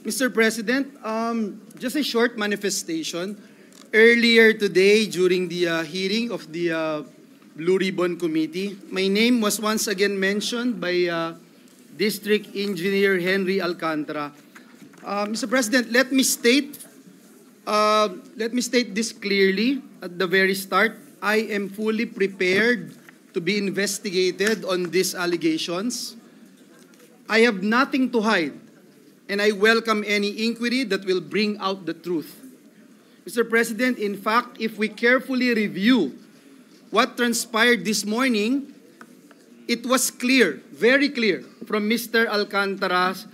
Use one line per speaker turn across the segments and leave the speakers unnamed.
Mr. President, just a short manifestation. Earlier today, during the hearing of the Blue Ribbon Committee, my name was once again mentioned by District Engineer Henry Alcantara. Mr. President, let me state this clearly at the very start. I am fully prepared to be investigated on these allegations. I have nothing to hide, and I welcome any inquiry that will bring out the truth. Mr. President, in fact, if we carefully review what transpired this morning, it was clear, very clear, from Mr. Alcantara's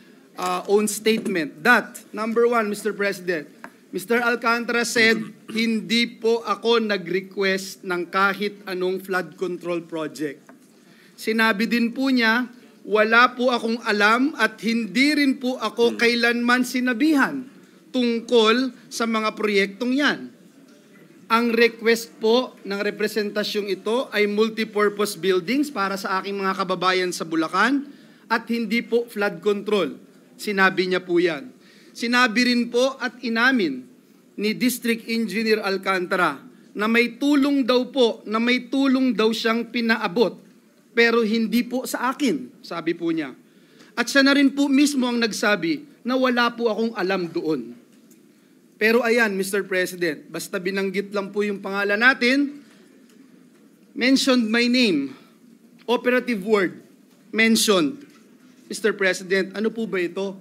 own statement that, number one, Mr. President, Mr. Alcantara said, hindi po ako nag-request ng kahit anong flood control project. Sinabi din po niya, wala po akong alam at hindi rin po ako kailanman sinabihan tungkol sa mga proyektong yan. Ang request po ng representasyong ito ay multipurpose buildings para sa aking mga kababayan sa Bulacan at hindi po flood control. Sinabi niya po yan. Sinabi rin po at inamin ni District Engineer Alcantara na may tulong daw siyang pinaabot pero hindi po sa akin, sabi po niya. At siya na rin po mismo ang nagsabi na wala po akong alam doon. Pero ayan, Mr. President, basta binanggit lang po yung pangalan natin, mentioned my name, operative word, mentioned. Mr. President, ano po ba ito?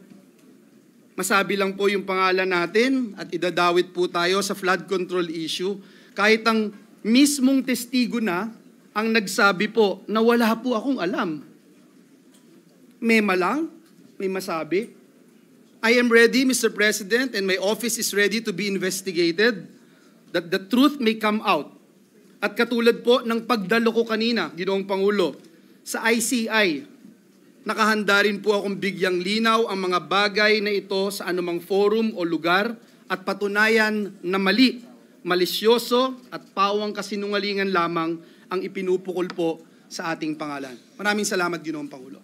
Masabi lang po yung pangalan natin at idadawit po tayo sa flood control issue kahit ang mismong testigo na ang nagsabi po na wala po akong alam. Mema lang, may masabi. I am ready, Mr. President, and my office is ready to be investigated that the truth may come out. At katulad po ng pagdalo ko kanina, Ginoong Pangulo, sa ICI, nakahanda rin po akong bigyang linaw ang mga bagay na ito sa anumang forum o lugar at patunayan na mali, malisyoso at pawang kasinungalingan lamang ang ipinupukol po sa ating pangalan. Maraming salamat, Ginoong Pangulo.